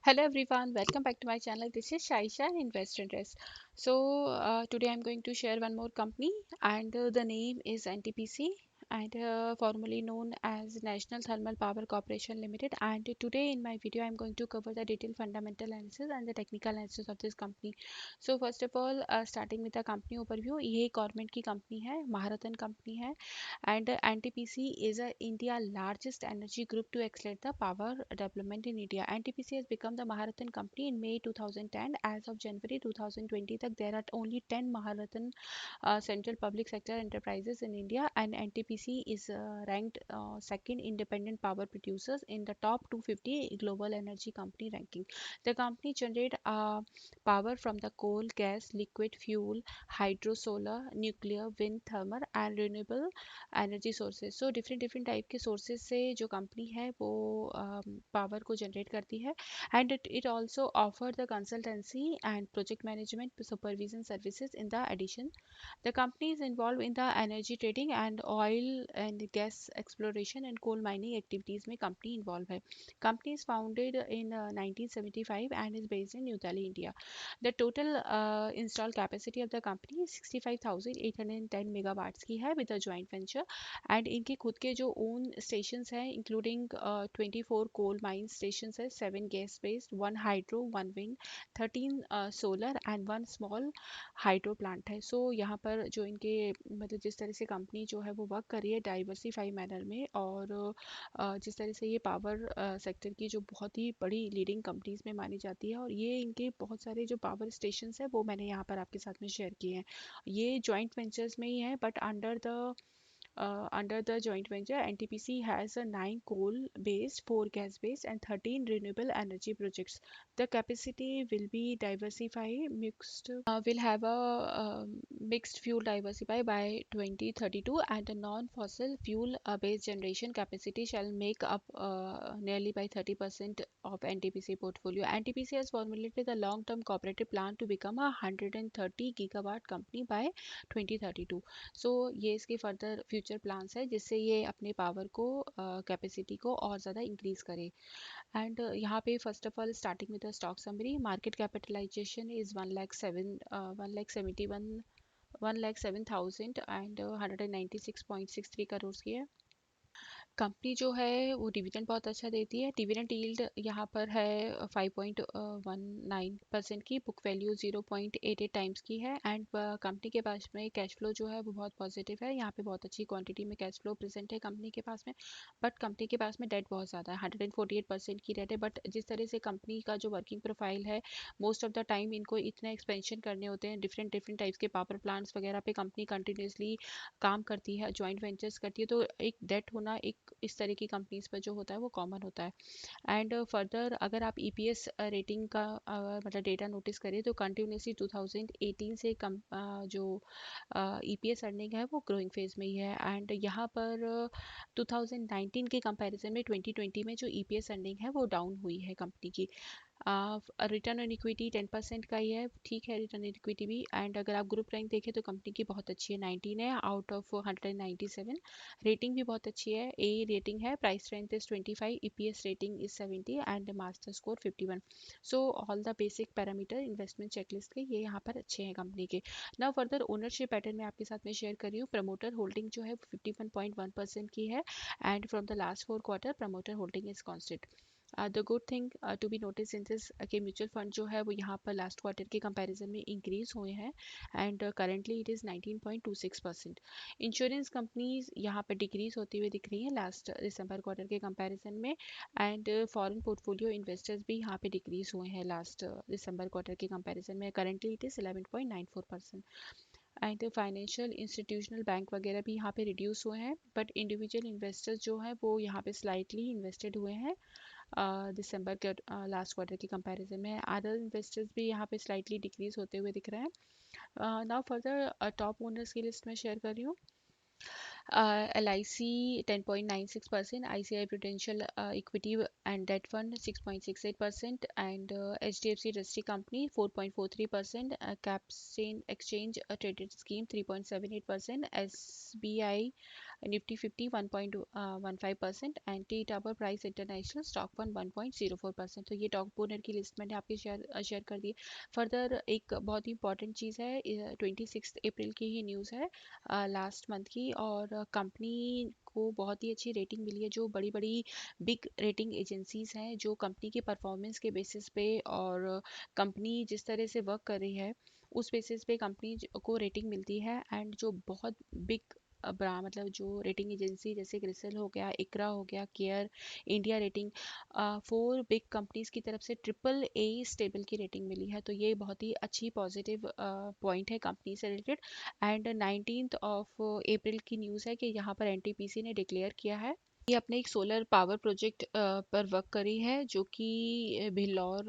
Hello everyone, welcome back to my channel. This is Shaisha, Invest Interest. Today I'm going to share one more company, and the name is NTPC, and formerly known as National Thermal Power Corporation Limited. And today in my video I'm going to cover the detailed fundamental analysis and the technical analysis of this company. So first of all, starting with the company overview, ये government की company है, महारत्न company है, and NTPC is India's largest energy group to accelerate the power development in India. NTPC has become the Maharathan company in May 2010. As of January 2020, there are only 10 Maharathan central public sector enterprises in India, and NTPC is ranked second independent power producers in the top 250 global energy company ranking. The company generates power from the coal, gas, liquid fuel, hydro, solar, nuclear, wind, thermal, and renewable energy sources. So different different type के sources से जो company है वो power को generate करती है, and it also offer the consultancy and project management supervision services in the addition. The company is involved in the energy trading and oil and gas exploration and coal mining activities में company involved है। Company is founded in 1975 and is based in New Delhi, India. The total installed capacity of the company is 65,810 megawatts की है with a joint venture, and इनके खुद के जो own stations हैं including 24 coal mine stations है, 7 gas based, 1 hydro, 1 wind, 13 solar and 1 small hydro plant है। सो यहाँ पर जो इनके मतलब जिस तरह से कंपनी जो है वो वर्क कर रही है डाइवर्सिफाई मैनर में, और जिस तरह से ये पावर सेक्टर की जो बहुत ही बड़ी लीडिंग कंपनीज में मानी जाती है, और ये इनके बहुत सारे जो पावर स्टेशंस है वो मैंने यहाँ पर आपके साथ में शेयर किए हैं। ये जॉइंट वेंचर्स में ही है, but under the joint venture, NTPC has 9 coal-based, 4 gas-based, and 13 renewable energy projects. The capacity will be diversified, will have a mixed fuel diversify by 2032, and the non-fossil fuel-based generation capacity shall make up nearly by 30% of NTPC portfolio. NTPC has formulated the long-term cooperative plan to become a 130 gigawatt company by 2032. सो ये इसके further future plans है जिससे ये अपने power को capacity को और ज़्यादा इंक्रीज करे। एंड यहाँ पे first of all starting with the stock summary, market capitalization is 1,07,000 and 196.63 crore की है। कंपनी जो है वो डिविडेंड बहुत अच्छा देती है। डिविडेंड यील्ड यहाँ पर है 5.19% की, बुक वैल्यू 0.88 टाइम्स की है, एंड कंपनी के पास में कैश फ्लो जो है वो बहुत पॉजिटिव है। यहाँ पे बहुत अच्छी क्वांटिटी में कैश फ्लो प्रेजेंट है कंपनी के पास में, बट कंपनी के पास में डेट बहुत ज़्यादा है, 148% की डेट है। बट जिस तरह से कंपनी का जो वर्किंग प्रोफाइल है, मोस्ट ऑफ द टाइम इनको इतने एक्सपेंशन करने होते हैं, डिफरेंट डिफरेंट टाइप्स के पावर प्लांट्स वगैरह पे कंपनी कंटिन्यूसली काम करती है, जॉइंट वेंचर्स करती है, तो एक डेट होना एक इस तरह की कंपनीज पर जो होता है वो कॉमन होता है। एंड फर्दर अगर आप ईपीएस रेटिंग का मतलब डेटा नोटिस करें तो कंटिन्यूसली 2018 से कम जो ईपीएस अर्निंग है वो ग्रोइंग फेज में ही है, एंड यहाँ पर 2019 के कंपैरिजन में 2020 में जो ईपीएस अर्निंग है वो डाउन हुई है कंपनी की। रिटर्न ऑन इक्विटी 10% का ही है, ठीक है रिटर्न ऑन इक्विटी भी। एंड अगर आप ग्रुप रैंक देखें तो कंपनी की बहुत अच्छी है, 19 है आउट ऑफ 197। रेटिंग भी बहुत अच्छी है, ए रेटिंग है, price strength is 25, EPS rating is 70 and master score 51। So all the basic parameter investment checklist के ये यहाँ पर अच्छे हैं कंपनी के। नाउ फर्दर ओनरशिप पैटर्न में आपके साथ में शेयर कर रही हूँ। प्रमोटर होल्डिंग जो है 51.1% की है, and from the last 4 quarter promoter holding is constant. The good thing to be notice in this के म्यूचुअल फंड जो है वो यहाँ पर लास्ट क्वार्टर के कंपैरिजन में इंक्रीज हुए हैं, and currently it is 19.26%। Insurance companies यहाँ पर डिक्रीज होती हुई दिख रही हैं लास्ट दिसंबर क्वार्टर के कंपैरिजन में, एंड फॉरेन पोर्टफोलियो इन्वेस्टर्स भी यहाँ पे डिक्रीज हुए हैं लास्ट दिसंबर क्वार्टर के कंपैरिजन में, currently it is 11.94%। And financial institutional bank वगैरह भी यहाँ पे रिड्यूस हुए हैं, बट इंडिविजुअल इन्वेस्टर्स जो हैं वो यहाँ पे स्लाइटली इन्वेस्टेड हुए हैं दिसंबर के लास्ट क्वार्टर के कंपैरिजन में। अदर इन्वेस्टर्स भी यहाँ पे स्लाइटली डिक्रीज होते हुए दिख रहे हैं। नाउ फर्दर टॉप ओनर्स की लिस्ट में शेयर कर रही हूँ। LIC 10.96%, ICI Prudential Equity and Debt Fund 6.68%, and HDFC Registry Company 4.43%, Capstan Exchange Traded Scheme 3.78%, SBI Nifty 50 1.15% and T tower price international stock fund 1.04%। तो ये टॉप ओनर की list मैंने आपके शेयर शेयर कर दी। फर्दर एक बहुत ही इंपॉर्टेंट चीज़ है, 26 अप्रैल की ही न्यूज़ है लास्ट मंथ की, और कंपनी को बहुत ही अच्छी रेटिंग मिली है। जो बड़ी बड़ी बिग रेटिंग एजेंसीज हैं जो कंपनी के परफॉर्मेंस के बेसिस पे और कंपनी जिस तरह से वर्क कर रही है उस बेसिस पे कंपनी को रेटिंग मिलती है। एंड जो बहुत बिग ब्रा मतलब जो रेटिंग एजेंसी जैसे क्रिसिल हो गया, इकरा हो गया, care India rating, 4 big companies की तरफ से ट्रिपल ए स्टेबल की रेटिंग मिली है। तो ये बहुत ही अच्छी पॉजिटिव पॉइंट है कंपनी से रिलेटेड। एंड 19 अप्रैल की न्यूज़ है कि यहाँ पर एनटीपीसी ने डिक्लेयर किया है ये अपने एक सोलर पावर प्रोजेक्ट पर वर्क करी है जो कि भिल्लौर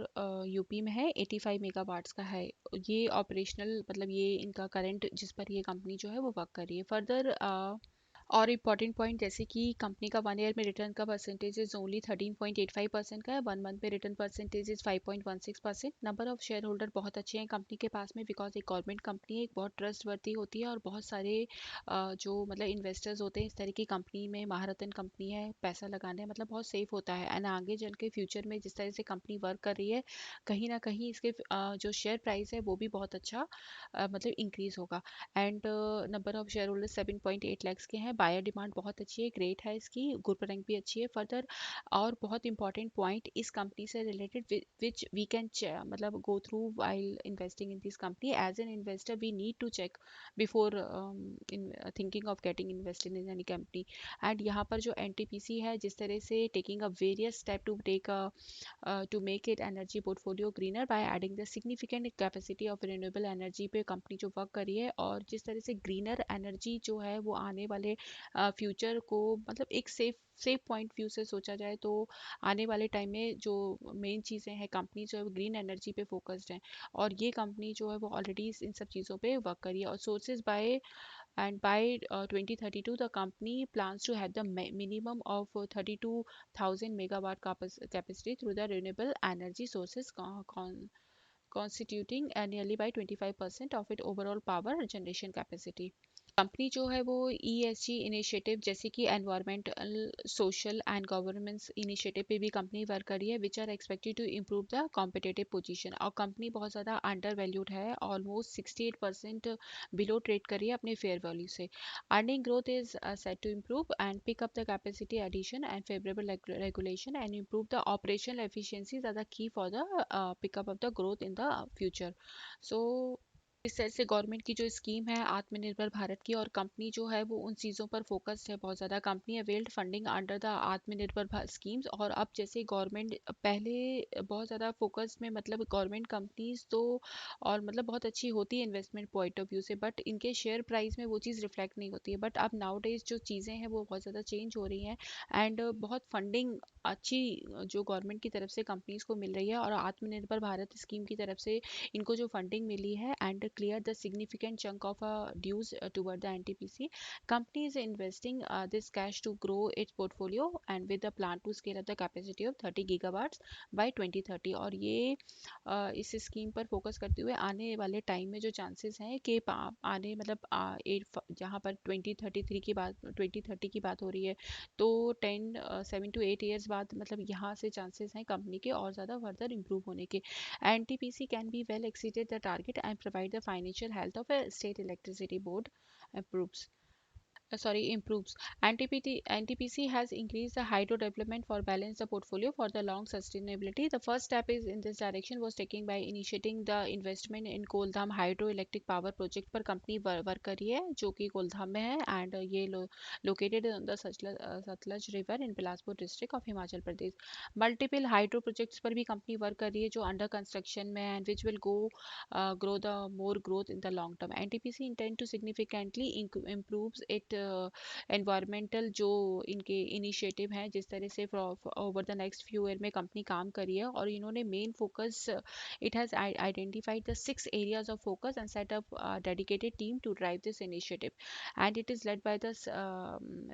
यूपी में है, 85 मेगावाट्स का है। ये ऑपरेशनल मतलब ये इनका करंट जिस पर ये कंपनी जो है वो वर्क कर रही है। फर्दर और इम्पॉर्टेंट पॉइंट जैसे कि कंपनी का 1 ईयर में रिटर्न का परसेंटेज इज ओनली 13.85% का है, 1 मंथ में return percentage is 5.16%। Number of share holder बहुत अच्छे हैं कंपनी के पास में, बिकॉज एक गवर्नमेंट कंपनी है, एक बहुत ट्रस्ट वर्दी होती है और बहुत सारे जो मतलब इन्वेस्टर्स होते हैं इस तरह की कंपनी में, महारतन कंपनी है, पैसा लगाने मतलब बहुत सेफ होता है। एंड आगे चल के फ्यूचर में जिस तरह से कंपनी वर्क कर रही है कहीं ना कहीं इसके जो शेयर प्राइस है वो भी बहुत अच्छा मतलब इंक्रीज होगा। And number of share holder 7.8 lakh के हैं। बायर डिमांड बहुत अच्छी है, ग्रेट है इसकी, ग्रुप रैंक भी अच्छी है। फर्दर और बहुत इंपॉर्टेंट पॉइंट इस कंपनी से रिलेटेड विच वी कैन मतलब go through while investing in this company as an investor, we need to check before in thinking of getting invested in any company. And यहाँ पर जो NTPC है जिस तरह से taking a various step to take to make it energy portfolio greener by adding the significant capacity of renewable energy पे company जो work कर रही है, और जिस तरह से ग्रीनर एनर्जी जो है वो आने वाले फ्यूचर को मतलब एक सेफ पॉइंट व्यू से सोचा जाए तो आने वाले टाइम में जो मेन चीज़ें हैं कंपनी जो है वो ग्रीन एनर्जी पे फोकस्ड है। और ये कंपनी जो है वो ऑलरेडी इन सब चीज़ों पे वर्क कर रही है। और sources bye and by 2032 the company plans to have the minimum of 32,000 megawatt capacity through the renewable energy sources constituting nearly by 25% of its overall power generation capacity। Company जो है वो ईएसजी इनिशिएटिव जैसे कि environmental, social and governance initiative पे भी company work कर रही है which are expected to improve the competitive position. और कंपनी बहुत ज़्यादा अंडर वैल्यूड है, ऑलमोस्ट 68% बिलो ट्रेड कर रही है अपने फेयर वैल्यू से। Earning growth is set to improve and pick up the capacity addition and favourable regulation and improve the operational efficiencies are the key for the pickup of the growth in the future. So इस तरह से government की जो scheme है आत्मनिर्भर भारत की, और company जो है वो उन चीज़ों पर फोकस्ड है बहुत ज़्यादा। Company availed funding under the आत्मनिर्भर स्कीम्स। और अब जैसे गवर्नमेंट पहले बहुत ज़्यादा फोकस में मतलब गवर्नमेंट कंपनीज तो और मतलब बहुत अच्छी होती है इन्वेस्टमेंट पॉइंट ऑफ व्यू से, बट इनके शेयर प्राइस में वो चीज़ रिफ्लेक्ट नहीं होती है। बट अब नाउ डेज जो चीज़ें हैं वो बहुत ज़्यादा चेंज हो रही हैं एंड बहुत फंडिंग अच्छी जो गवर्नमेंट की तरफ से कंपनीज को मिल रही है, और आत्मनिर्भर भारत स्कीम की तरफ से इनको जो फंडिंग मिली है and clear the significant chunk of dues toward the NTPC. Company is investing this cash to grow its portfolio and with the plan to scale up the capacity of 30 gigawatts by 2030। और ये इस scheme पर focus करते हुए आने वाले time में जो चांसेस हैं कि आने मतलब जहाँ पर 2033 की बात 2030 की बात हो रही है तो 7 to 8 years बाद मतलब यहाँ से चांसेस हैं कंपनी के और ज़्यादा फर्दर इंप्रूव होने के। NTPC can be well exceeded the target and provide the financial health of a state electricity board improves. Improves. NTPC has increased the hydro development for balance the portfolio for the long sustainability. The first step is in this direction was taken by initiating the investment in कोलधाम hydroelectric power project पर company work कर रही है जो कि कोलधाम में है and ये located in the Sutlej river in Bilaspur district of Himachal Pradesh. Multiple hydro projects पर भी कंपनी वर्क कर रही है जो अंडर कंस्ट्रक्शन में and which will go grow the more growth in the long term. NTPC intend to significantly improves it environmental जो इनके initiative हैं जिस तरह से over the next few year में कंपनी काम करी है। और इन्होंने main focus it has identified the 6 areas of focus and set up a dedicated team to drive this initiative, and it is led by the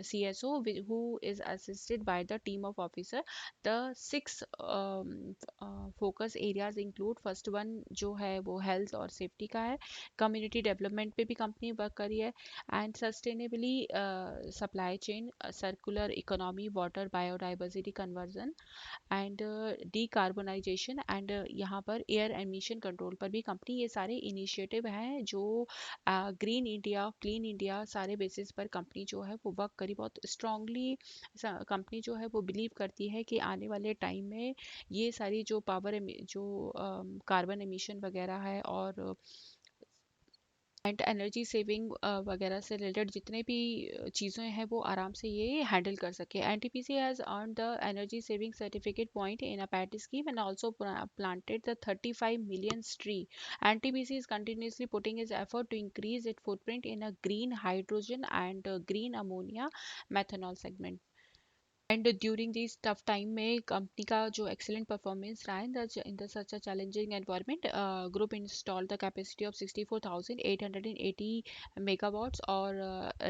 CSO who is assisted by the team of officer. The 6 focus areas include, first one जो है वो health और safety का है, community development पे भी company work करी है and sustainably supply chain, circular economy, water biodiversity conversion and decarbonisation and यहाँ पर एयर एमिशन कंट्रोल पर भी कंपनी, ये सारे इनिशिएटिव हैं जो ग्रीन इंडिया, क्लीन इंडिया सारे बेसिस पर कंपनी जो है वो वर्क करी। बहुत स्ट्रांगली कंपनी जो है वो बिलीव करती है कि आने वाले टाइम में ये सारी जो जो कार्बन एमिशन वगैरह है और एंड एनर्जी सेविंग वगैरह से रिलेटेड जितने भी चीज़ें हैं वो आराम से ये हैंडल कर सके। NTPC has earn the energy saving certificate point in a PAT scheme and also planted the 35 million tree. NTPC is continuously putting its effort to increase its footprint in a green hydrogen and green ammonia methanol segment. And during this tough time में company का जो excellent performance रहा है in the such a challenging environment, group install the capacity of 64,880 megawatts और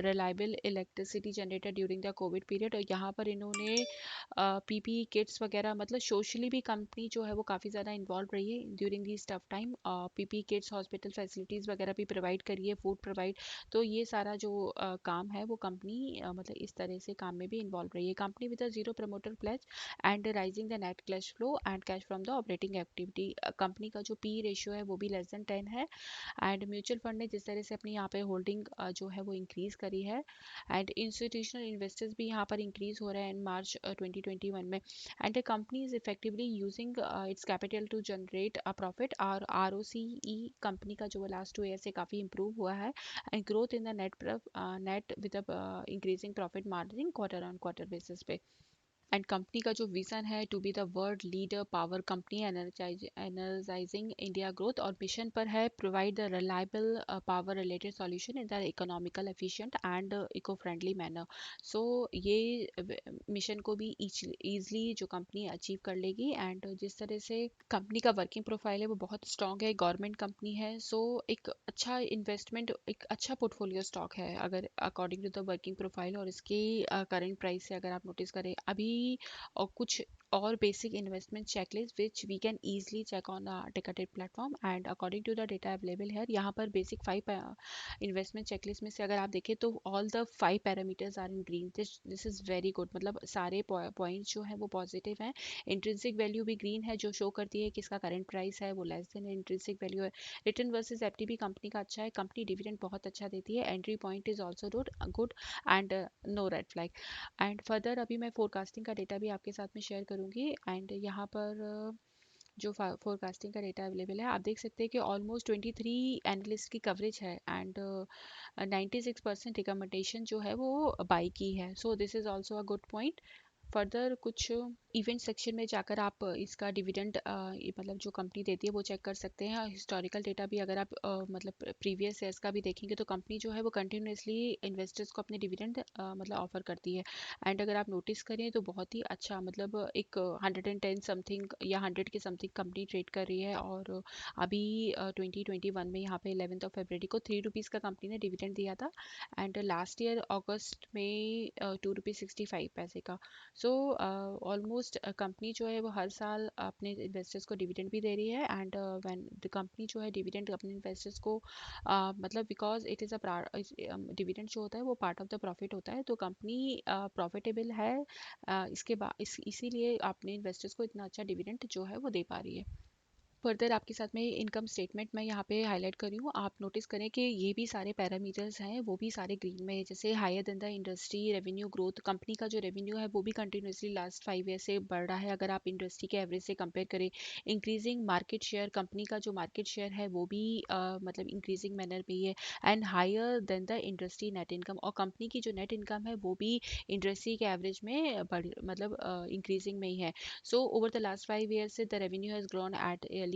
reliable electricity generated during the Covid period. और यहाँ पर इन्होंने पीपीई किट्स वगैरह, मतलब सोशली भी कंपनी जो है वो काफ़ी ज़्यादा इन्वॉल्व रही है during this tough time. PPE kits, hospital facilities वगैरह भी प्रोवाइड करी है, फूड प्रोवाइड। तो ये सारा जो काम है वो कंपनी मतलब इस तरह से काम में भी इन्वॉल्व रही है। Company with a zero promoter plays and rising the net cash flow and cash from the operating activity. Company का जो पी रेशियो है वो भी लेस देन 10 है। एंड म्यूचुअल फंड ने जिस तरह से अपनी यहाँ पे होल्डिंग जो है वो इंक्रीज करी है एंड इंस्टीट्यूशनल इन्वेस्टर्स भी यहाँ पर इंक्रीज हो रहे हैं इन मार्च 2021 में। And the company is effectively using its capital to generate a profit. और आरओसीई कंपनी का जो लास्ट 2 ईयर से काफ़ी इंप्रूव हुआ है and growth in the net with increasing profit margin quarter on quarter basis पे। And company का जो विजन है to be the world leader power company energising India growth, और मिशन पर है provide the reliable power related solution in the economical efficient and eco friendly manner. So ये mission को भी ईजली जो कंपनी अचीव कर लेगी। एंड जिस तरह से कंपनी का वर्किंग प्रोफाइल है वो बहुत स्ट्रॉन्ग है, गवर्नमेंट कंपनी है, सो एक अच्छा इन्वेस्टमेंट, एक अच्छा पोर्टफोलियो स्टॉक है अगर according to the working profile. और इसकी करंट प्राइस से अगर आप नोटिस करें अभी, और कुछ और basic investment checklist which we can easily check on ticketed platform and according to the data available है। यहाँ पर बेसिक 5 इन्वेस्टमेंट चेकलिस्ट में से अगर आप देखें तो all the 5 parameters are in green. This is very good, मतलब सारे पॉइंट्स जो हैं वो पॉजिटिव हैं। इंट्रिंसिक वैल्यू भी ग्रीन है जो शो करती है कि इसका करंट प्राइस है वो लेस देन इंट्रिंसिक वैल्यू है। रिटर्न वर्सेस एफटीपी कंपनी का अच्छा है, कंपनी डिविडेंड बहुत अच्छा देती है, entry point is also good and no red flag. And further अभी मैं फोरकास्टिंग का डेटा भी आपके साथ में शेयर करूंगी। एंड यहाँ पर जो फोरकास्टिंग का डेटा अवेलेबल है आप देख सकते हैं कि ऑलमोस्ट 23 एनालिस्ट की कवरेज है एंड 96% रिकमेंडेशन जो है वो बाई की है। So this is also a good point. Further कुछ इवेंट सेक्शन में जाकर आप इसका डिविडेंड मतलब जो कंपनी देती है वो चेक कर सकते हैं। हिस्टोरिकल डेटा भी अगर आप मतलब प्रीवियस ईयर्स का भी देखेंगे तो कंपनी जो है वो कंटिन्यूसली इन्वेस्टर्स को अपने डिविडेंड मतलब ऑफर करती है। एंड अगर आप नोटिस करें तो बहुत ही अच्छा, मतलब एक 110 समथिंग या 100 के समथिंग कंपनी ट्रेड कर रही है। और अभी 2021 में यहाँ पे 11 फरवरी को ₹3 का कंपनी ने डिविडेंड दिया था एंड लास्ट ईयर अगस्त में ₹2.65 का। सो ऑलमोस्ट कंपनी जो है वो हर साल अपने इन्वेस्टर्स को डिविडेंड भी दे रही है। एंड व्हेन द कंपनी जो है डिविडेंड अपने इन्वेस्टर्स को मतलब because it is a dividend जो होता है वो पार्ट ऑफ द प्रॉफिट होता है, तो कंपनी प्रॉफिटेबल है। इसके बाद इसीलिए अपने इन्वेस्टर्स को इतना अच्छा डिविडेंड जो है वो दे पा रही है। फर्दर आपके साथ में इनकम स्टेटमेंट मैं यहाँ पे हाईलाइट कर रही हूँ, आप नोटिस करें कि ये भी सारे पैरामीटर्स हैं वो भी सारे ग्रीन में है। जैसे higher than the industry revenue growth, company का जो रेवेन्यू है वो भी कंटिन्यूसली लास्ट 5 ईयर से बढ़ रहा है अगर आप इंडस्ट्री के एवरेज से कंपेयर करें। इंक्रीजिंग मार्केट शेयर, कंपनी का जो मार्केट शेयर है वो भी मतलब इंक्रीजिंग मैनर में ही है। And higher than the industry net income, और कंपनी की जो नेट इनकम है वो भी इंडस्ट्री के एवरेज में बढ़ मतलब इंक्रीजिंग में ही है। So over the last 5 years the revenue has grown at yearly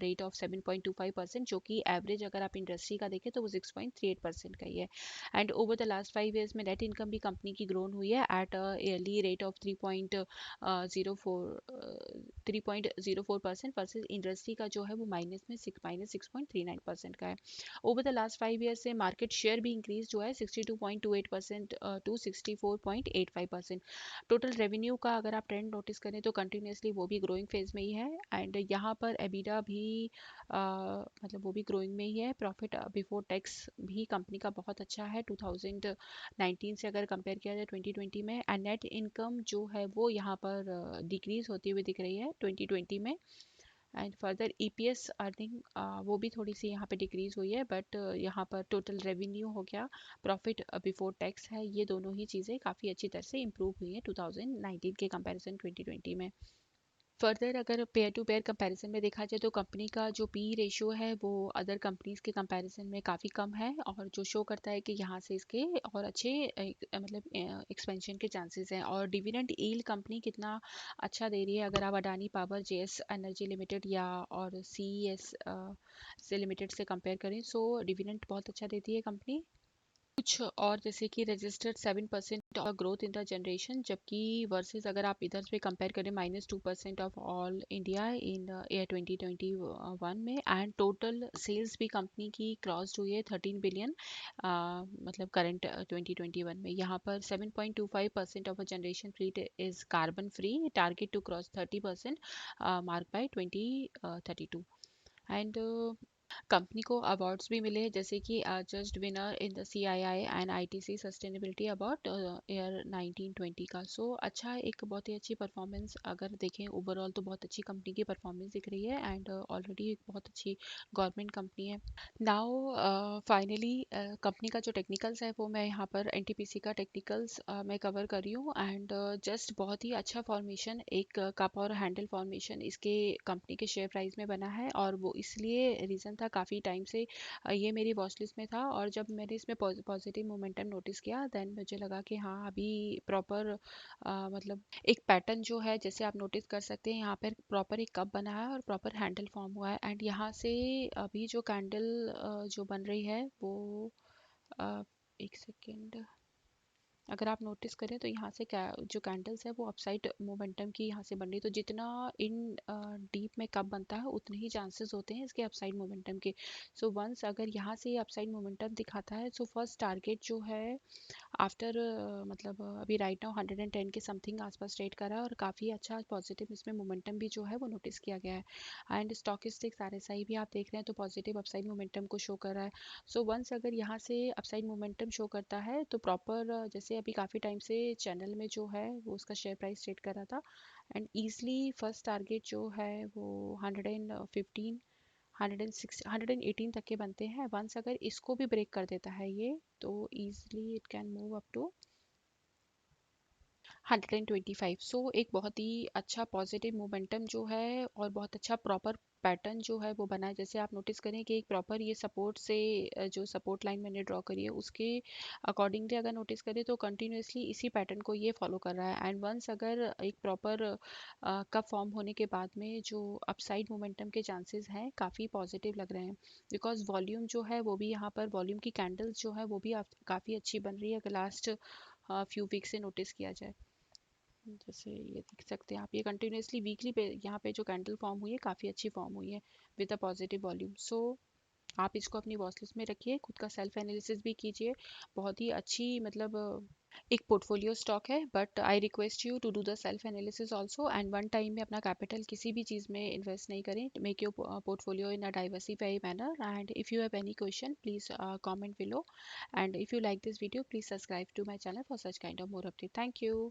rate of 7.25%, जो कि एवरेज अगर आप इंडस्ट्री का देखें तो वो 6.38% का ही है। And over the last 5 years में नेट इनकम भी कंपनी की ग्रोन हुई है at yearly rate of 3.04% versus industry का जो है वो -6.39% का है। ओवर द लास्ट 5 years से मार्केट शेयर भी इंक्रीज जो है 62.28% टू 64.85%। टोटल रेवेन्यू का अगर आप ट्रेंड नोटिस करें तो कंटिन्यूसली वो भी ग्रोइंग फेज में ही है। एंड यहाँ पर एबिडा भी मतलब वो भी ग्रोइंग में ही है। प्रॉफिट बिफोर टैक्स भी कंपनी का बहुत अच्छा है 2019 से अगर कंपेयर किया जाए 2020 में। एंड नेट इनकम जो है वो यहाँ पर डिक्रीज होती हुई दिख रही है 2020 में। एंड फर्दर ईपीएस अर्निंग वो भी थोड़ी सी यहाँ पे डिक्रीज हुई है, बट यहाँ पर टोटल रेवेन्यू हो गया, प्रॉफिट बिफोर टैक्स है, ये दोनों ही चीज़ें काफ़ी अच्छी तरह से इम्प्रूव हुई हैं 2019 के कंपैरिजन 2020 में। फर्दर अगर पेयर टू पेयर कंपैरिजन में देखा जाए तो कंपनी का जो पी रेशियो है वो अदर कंपनीज के कंपैरिजन में काफ़ी कम है, और जो शो करता है कि यहाँ से इसके और अच्छे मतलब एक्सपेंशन के चांसेस हैं। और डिविडेंड यील्ड कंपनी कितना अच्छा दे रही है, अगर आप Adani power, JS energy limited या और सीईएस से लिमिटेड से कंपेयर करें, सो डिविडेंड बहुत अच्छा देती है कंपनी। कुछ और जैसे कि registered 7% of growth in the generation, जबकि वर्सेस अगर आप इधर पे कंपेयर करें -2% of all India in year 2021 में। एंड टोटल सेल्स भी कंपनी की क्रॉस हुई है 13 बिलियन मतलब करंट 2021 में। यहाँ पर 7.25% of a generation fleet is carbon free, target to cross 30% mark by 2032। And company को अवार्ड्स भी मिले हैं, जैसे कि just winner in the CII and ITC sustainability award year 1920 का। सो अच्छा, एक बहुत ही अच्छी परफॉर्मेंस अगर देखें ओवरऑल तो बहुत अच्छी कंपनी की परफॉर्मेंस दिख रही है, एंड ऑलरेडी एक बहुत अच्छी गवर्नमेंट कंपनी है। नाउ फाइनली कंपनी का जो टेक्निकल्स है वो मैं यहाँ पर NTPC का टेक्निकल्स मैं कवर कर रही हूँ। एंड जस्ट बहुत ही अच्छा फॉर्मेशन, एक कप और हैंडल फॉर्मेशन इसके कंपनी के शेयर प्राइस में बना है, और वो इसलिए रीज़न था काफ़ी टाइम से ये मेरी वॉच लिस्ट में था, और जब मैंने इसमें पॉजिटिव मोमेंटम नोटिस किया देन मुझे लगा कि हाँ अभी प्रॉपर मतलब एक पैटर्न जो है जैसे आप नोटिस कर सकते हैं, यहाँ पर प्रॉपर एक कप बना है और प्रॉपर हैंडल फॉर्म हुआ है। एंड यहाँ से अभी जो कैंडल जो बन रही है वो अ, एक सेकेंड, अगर आप नोटिस करें तो यहाँ से जो कैंडल्स है वो अपसाइड मोमेंटम की यहाँ से बन रही है, तो जितना इन डीप में कब बनता है उतने ही चांसेस होते हैं इसके अपसाइड मोमेंटम के। सो वंस अगर यहाँ से ये अपसाइड मोमेंटम दिखाता है, सो फर्स्ट टारगेट जो है आफ्टर मतलब अभी राइट नाउ 110 के समथिंग आसपास ट्रेड करा, और काफ़ी अच्छा पॉजिटिव इसमें मोमेंटम भी जो है वो नोटिस किया गया है। एंड स्टॉकिस्टिक्स RSI भी आप देख रहे हैं तो पॉजिटिव अपसाइड मोमेंटम को शो कर रहा है। सो वंस अगर यहाँ से अपसाइड मोमेंटम शो करता है तो प्रॉपर जैसे अभी काफ़ी टाइम से चैनल में जो है वो उसका शेयर प्राइस ट्रेड कर रहा था, एंड ईजली फर्स्ट टारगेट जो है वो 115 106 118 तक के बनते हैं। वंस अगर इसको भी ब्रेक कर देता है ये, तो easily it can move up to 125। So एक बहुत ही अच्छा पॉजिटिव मोमेंटम जो है और बहुत अच्छा प्रॉपर पैटर्न जो है वो बना है। जैसे आप नोटिस करें कि एक प्रॉपर ये सपोर्ट से जो सपोर्ट लाइन मैंने ड्रॉ करी है उसके अकॉर्डिंगली अगर नोटिस करें तो कंटिन्यूसली इसी पैटर्न को ये फॉलो कर रहा है। एंड वंस अगर एक प्रॉपर कप फॉर्म होने के बाद में जो अपसाइड मोमेंटम के चांसेस हैं काफ़ी पॉजिटिव लग रहे हैं, बिकॉज वॉल्यूम जो है वो भी यहाँ पर वॉल्यूम की कैंडल्स जो है वो भी काफ़ी अच्छी बन रही है अगर लास्ट फ्यू वीक से नोटिस किया जाए। जैसे ये देख सकते हैं आप, ये कंटिन्यूसली वीकली पे यहाँ पे जो कैंडल फॉर्म हुई है काफ़ी अच्छी फॉर्म हुई है विद अ पॉजिटिव वॉल्यूम। सो आप इसको अपनी वॉच लिस्ट में रखिए, खुद का सेल्फ एनालिसिस भी कीजिए। बहुत ही अच्छी मतलब एक पोर्टफोलियो स्टॉक है, but I request you to do the self analysis also, and one time में अपना कैपिटल किसी भी चीज़ में इन्वेस्ट नहीं करें। Make your portfolio in a diversify manner, and if you have any question please comment below, and if you like this video please subscribe to my channel for such kind of more update. Thank you.